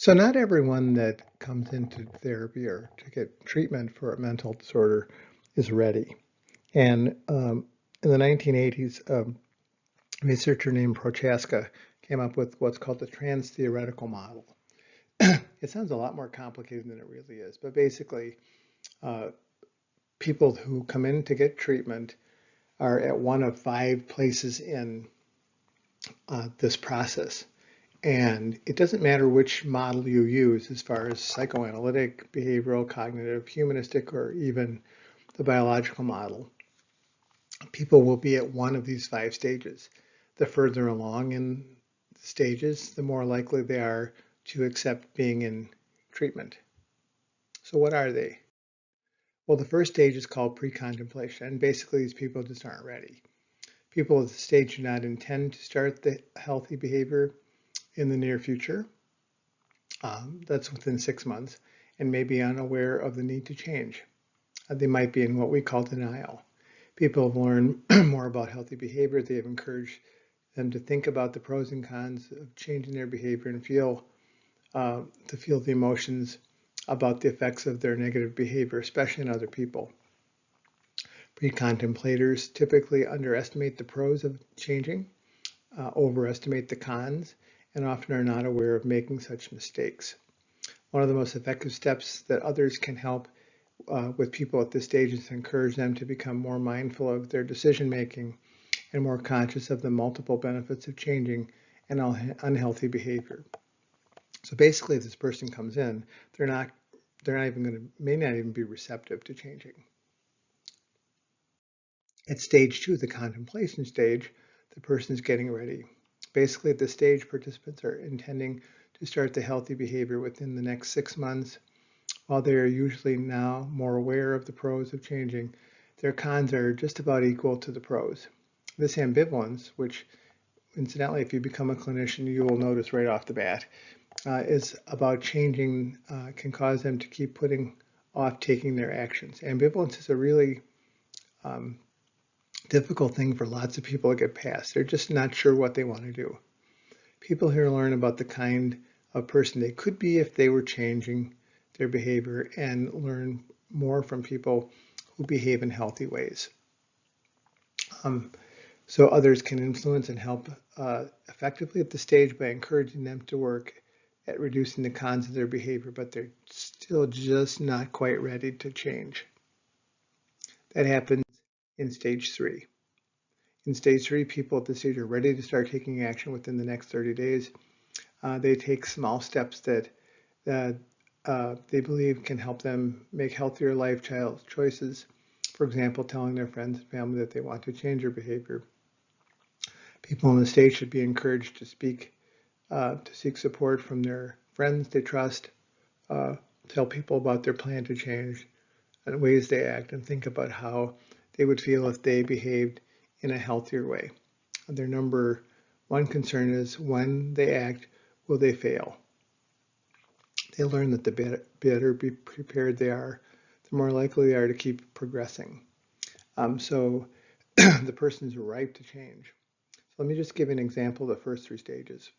So not everyone that comes into therapy or to get treatment for a mental disorder is ready. And in the 1980s, a researcher named Prochaska came up with what's called the Transtheoretical model. It sounds a lot more complicated than it really is, but basically, uh, people who come in to get treatment are at one of five places in this process. And it doesn't matter which model you use as far as psychoanalytic, behavioral, cognitive, humanistic, or even the biological model. People will be at one of these five stages. The further along in the stages, the more likely they are to accept being in treatment. So what are they? Well, the first stage is called pre-contemplation, and basically these people just aren't ready. People at the stage do not intend to start the healthy behavior in the near future. That's within 6 months, and may be unaware of the need to change. They might be in what we call denial. People have learned more about healthy behavior. They have encouraged them to think about the pros and cons of changing their behavior and to feel the emotions about the effects of their negative behavior, especially in other people. Pre-contemplators typically underestimate the pros of changing, overestimate the cons, and often are not aware of making such mistakes. One of the most effective steps that others can help with people at this stage is to encourage them to become more mindful of their decision making and more conscious of the multiple benefits of changing an unhealthy behavior. So basically, if this person comes in, may not even be receptive to changing. At stage two, the contemplation stage, the person is getting ready. Basically, at this stage, participants are intending to start the healthy behavior within the next 6 months. While they are usually now more aware of the pros of changing, their cons are just about equal to the pros. This ambivalence, which incidentally, if you become a clinician, you will notice right off the bat, is about changing, can cause them to keep putting off taking their actions. Ambivalence is a really um, difficult thing for lots of people to get past. They're just not sure what they want to do. People here learn about the kind of person they could be if they were changing their behavior and learn more from people who behave in healthy ways. So others can influence and help effectively at the stage by encouraging them to work at reducing the cons of their behavior, but they're still just not quite ready to change. That happens in stage three. In stage three, people at this stage are ready to start taking action within the next 30 days. They take small steps that they believe can help them make healthier lifestyle choices. For example, telling their friends and family that they want to change their behavior. People in the state should be encouraged to seek support from their friends they trust, tell people about their plan to change and ways they act, and think about how they would feel if they behaved in a healthier way. Their number one concern is when they act, will they fail? They learn that the better prepared they are, the more likely they are to keep progressing. So the person is ripe to change. So let me just give an example of the first three stages.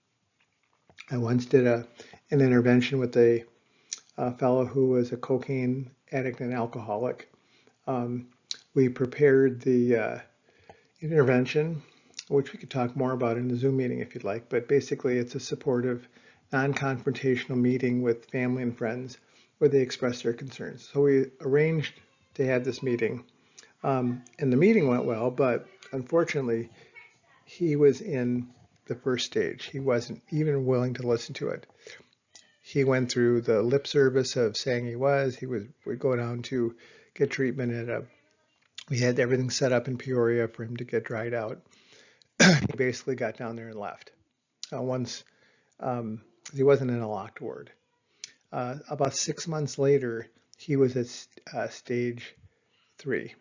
I once did an intervention with a fellow who was a cocaine addict and alcoholic. We prepared the intervention, which we could talk more about in the Zoom meeting if you'd like, but basically it's a supportive, non-confrontational meeting with family and friends where they express their concerns. So we arranged to have this meeting, and the meeting went well, but unfortunately, he was in the first stage. He wasn't even willing to listen to it. He went through the lip service of saying would go down to get treatment we had everything set up in Peoria for him to get dried out. He basically got down there and left. Once he wasn't in a locked ward. About 6 months later, he was at stage three.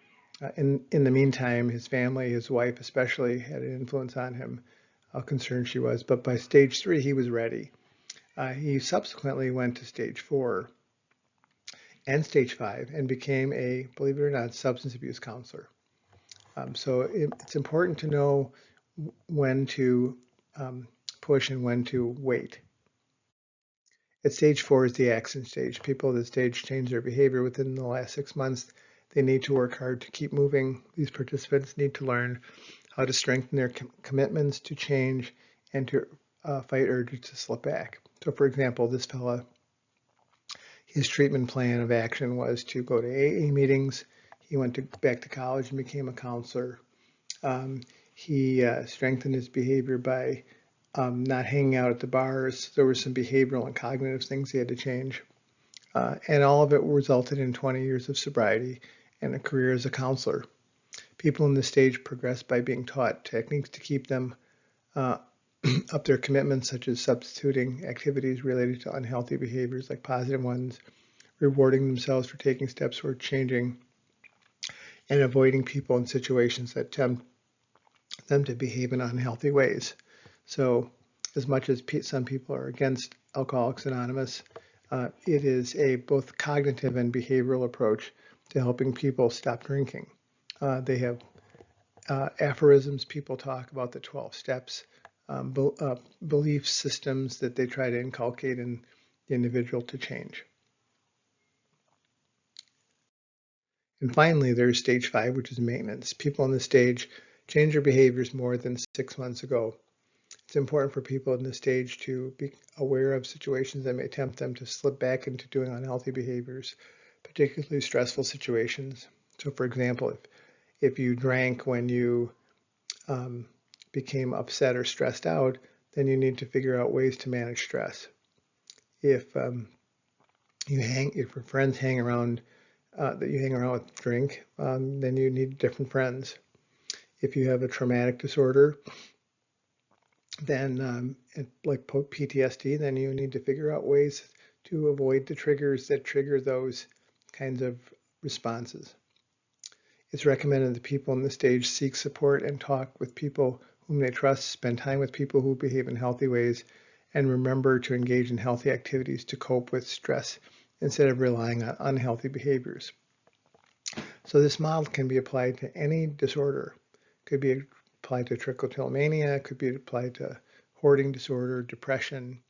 In the meantime, his family, his wife especially, had an influence on him, how concerned she was. But by stage three, he was ready. He subsequently went to stage four and stage five and became a, believe it or not, substance abuse counselor. So it's important to know when to push and when to wait. At stage 4 is the action stage. People at this stage change their behavior within the last 6 months. They need to work hard to keep moving. These participants need to learn how to strengthen their commitments to change and to fight urges to slip back. So for example, this fella, his treatment plan of action was to go to AA meetings. He went back to college and became a counselor. He strengthened his behavior by not hanging out at the bars. There were some behavioral and cognitive things he had to change. And all of it resulted in 20 years of sobriety and a career as a counselor. People in this stage progress by being taught techniques to keep them up their commitments, such as substituting activities related to unhealthy behaviors like positive ones, rewarding themselves for taking steps toward changing, and avoiding people and situations that tempt them to behave in unhealthy ways. So as much as some people are against Alcoholics Anonymous, it is a both cognitive and behavioral approach to helping people stop drinking. They have aphorisms. People talk about the 12 steps, belief systems that they try to inculcate in the individual to change. And finally, there's stage 5, which is maintenance. People in this stage change their behaviors more than 6 months ago. It's important for people in this stage to be aware of situations that may tempt them to slip back into doing unhealthy behaviors, particularly stressful situations. So for example, if you drank when you became upset or stressed out, then you need to figure out ways to manage stress. If your friends hang around, that you hang around with drink, then you need different friends. If you have a traumatic disorder, then like PTSD, then you need to figure out ways to avoid the triggers that trigger those kinds of responses. It's recommended that people in this stage seek support and talk with people whom they trust, spend time with people who behave in healthy ways, and remember to engage in healthy activities to cope with stress instead of relying on unhealthy behaviors. So this model can be applied to any disorder. It could be applied to trichotillomania, it could be applied to hoarding disorder, depression.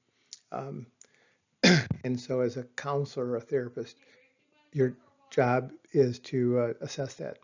And so as a counselor or a therapist, your job is to assess that.